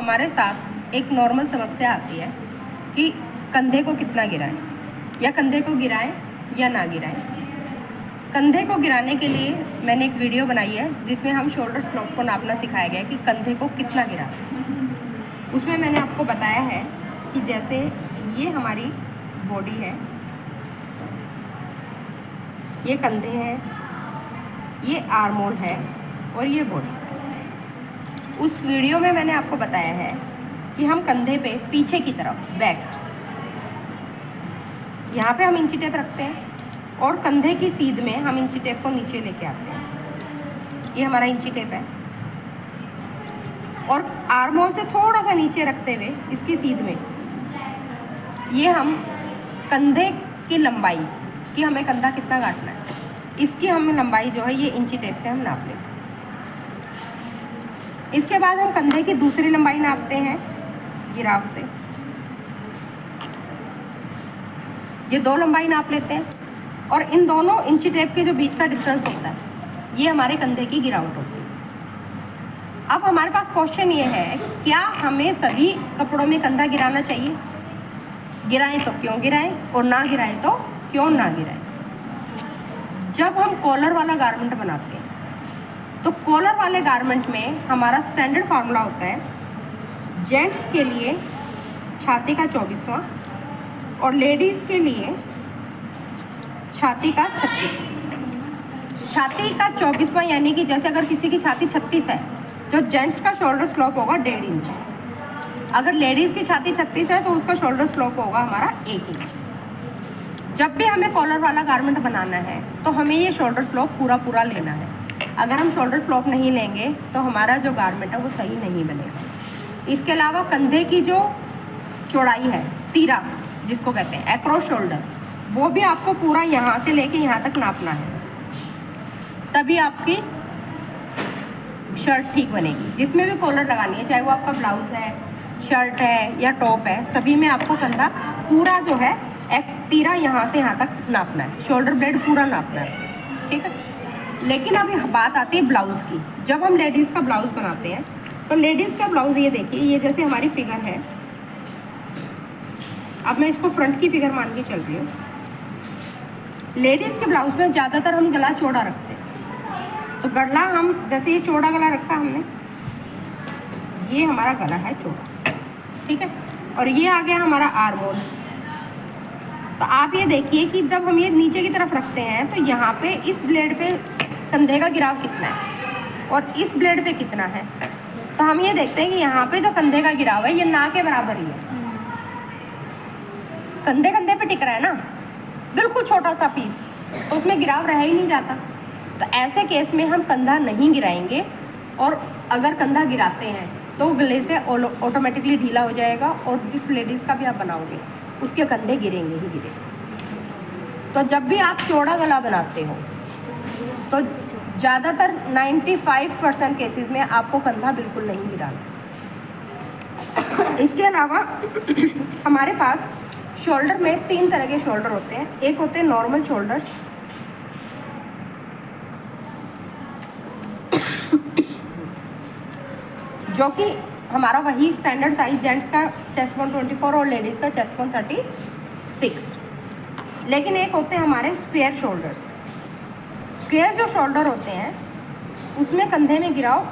हमारे साथ एक नॉर्मल समस्या आती है कि कंधे को कितना गिराएं या कंधे को गिराएं या ना गिराएं। कंधे को गिराने के लिए मैंने एक वीडियो बनाई है जिसमें हम शोल्डर स्लोप को नापना सिखाया गया है कि कंधे को कितना गिराएं। उसमें मैंने आपको बताया है कि जैसे ये हमारी बॉडी है, ये कंधे हैं, ये आर्मोल है और ये बॉडी है। उस वीडियो में मैंने आपको बताया है कि हम कंधे पे पीछे की तरफ बैक, यहाँ पे हम इंची टेप रखते हैं और कंधे की सीध में हम इंची टेप को नीचे लेके आते हैं। ये हमारा इंची टेप है और आर्मोल से थोड़ा सा नीचे रखते हुए इसकी सीध में ये हम कंधे की लंबाई कि हमें कंधा कितना काटना है, इसकी हम लंबाई जो है ये इंची टेप से हम नाप लेते हैं। इसके बाद हम कंधे की दूसरी लंबाई नापते हैं गिराव से। ये दो लंबाई नाप लेते हैं और इन दोनों इंची टेप के जो बीच का डिफरेंस होता है ये हमारे कंधे की गिरावट होती है। अब हमारे पास क्वेश्चन ये है, क्या हमें सभी कपड़ों में कंधा गिराना चाहिए? गिराएं तो क्यों गिराएं और ना गिराएं तो क्यों ना गिराएं? जब हम कॉलर वाला गारमेंट बनाते हैं तो कॉलर वाले गारमेंट में हमारा स्टैंडर्ड फार्मूला होता है जेंट्स के लिए छाती का 24वां और लेडीज़ के लिए छाती का 36वां। छाती का 24वां यानी कि जैसे अगर किसी की छाती 36 है तो जेंट्स का शोल्डर स्लोप होगा 1.5 इंच। अगर लेडीज़ की छाती 36 है तो उसका शोल्डर स्लोप होगा हमारा 1 इंच। जब भी हमें कॉलर वाला गारमेंट बनाना है तो हमें ये शोल्डर स्लोप पूरा लेना है। अगर हम शोल्डर स्लोप नहीं लेंगे तो हमारा जो गारमेंट है वो सही नहीं बनेगा। इसके अलावा कंधे की जो चौड़ाई है, तीरा जिसको कहते हैं एक्रॉस शोल्डर, वो भी आपको पूरा यहाँ से लेके यहाँ तक नापना है, तभी आपकी शर्ट ठीक बनेगी। जिसमें भी कॉलर लगानी है, चाहे वो आपका ब्लाउज है, शर्ट है या टॉप है, सभी में आपको कंधा पूरा जो है एक तीरा यहाँ से यहाँ तक नापना है, शोल्डर ब्लेड पूरा नापना है, ठीक है। लेकिन अब बात आती है ब्लाउज़ की। जब हम लेडीज़ का ब्लाउज़ बनाते हैं तो लेडीज़ का ब्लाउज़ ये देखिए, ये जैसे हमारी फिगर है, अब मैं इसको फ्रंट की फिगर मान के चल रही हूँ। लेडीज़ के ब्लाउज़ में ज़्यादातर हम गला चौड़ा रखते हैं, तो गला हम जैसे ये चौड़ा गला रखा हमने, ये हमारा गला है चौड़ा, ठीक है। और ये आ गया हमारा आर्मोल। तो आप ये देखिए कि जब हम ये नीचे की तरफ रखते हैं तो यहाँ पे इस ब्लेड पे कंधे का गिराव कितना है और इस ब्लेड पे कितना है। तो हम ये देखते हैं कि यहाँ पे जो कंधे का गिराव है ये ना के बराबर ही है। कंधे पे टिक रहा है ना, बिल्कुल छोटा सा पीस, तो उसमें गिराव रह ही नहीं जाता। तो ऐसे केस में हम कंधा नहीं गिराएंगे, और अगर कंधा गिराते हैं तो गले से ऑटोमेटिकली ढीला हो जाएगा और जिस लेडीज़ का भी आप बनाओगे उसके कंधे गिरेंगे ही गिरेंगे। तो जब भी आप चौड़ा गला बनाते हो तो ज़्यादातर 95% केसेस में आपको कंधा बिल्कुल नहीं गिराना। इसके अलावा हमारे पास शोल्डर में 3 तरह के शोल्डर होते हैं। एक होते हैं नॉर्मल शोल्डर्स, जो कि हमारा वही स्टैंडर्ड साइज जेंट्स का चेस्ट बोन 24 और लेडीज़ का चेस्ट बोन 36। लेकिन एक होते हैं हमारे स्क्वायर शोल्डर्स। स्क्वायर जो शोल्डर होते हैं उसमें कंधे में गिराव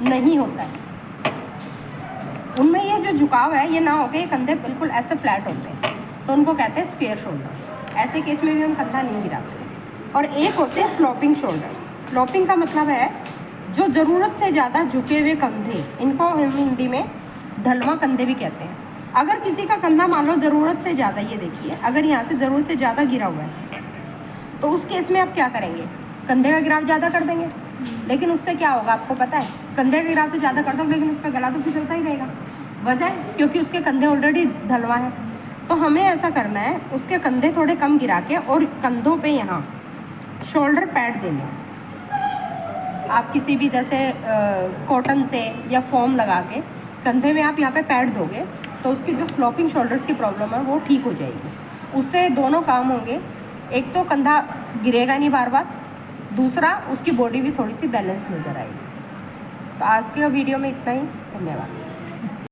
नहीं होता है, उनमें ये जो झुकाव है ये ना होकर ये कंधे बिल्कुल ऐसे फ्लैट होते हैं, तो उनको कहते हैं स्क्वायर शोल्डर। ऐसे केस में भी हम कंधा नहीं गिराते। और एक होते हैं स्लोपिंग शोल्डर्स। स्लोपिंग का मतलब है जो ज़रूरत से ज़्यादा झुके हुए कंधे, इनको हम हिंदी में ढलवा कंधे भी कहते हैं। अगर किसी का कंधा मान लो ज़रूरत से ज़्यादा, ये देखिए अगर यहाँ से ज़रूरत से ज़्यादा गिरा हुआ है तो उस केस में आप क्या करेंगे, कंधे का गिराव ज़्यादा कर देंगे। लेकिन उससे क्या होगा आपको पता है, कंधे का गिराव तो ज़्यादा कर दो लेकिन उसका गला तो फिसलता ही रहेगा। वजह क्योंकि उसके कंधे ऑलरेडी ढलवा है। तो हमें ऐसा करना है, उसके कंधे थोड़े कम गिरा के और कंधों पे यहाँ शोल्डर पैड देने हैं। आप किसी भी जैसे कॉटन से या फोम लगा के कंधे में आप यहाँ पे पैड दोगे तो उसकी जो स्लोपिंग शोल्डर्स की प्रॉब्लम है वो ठीक हो जाएगी। उससे दोनों काम होंगे, एक तो कंधा गिरेगा नहीं बार बार, दूसरा उसकी बॉडी भी थोड़ी सी बैलेंस नज़र आएगी। तो आज के वीडियो में इतना ही, धन्यवाद।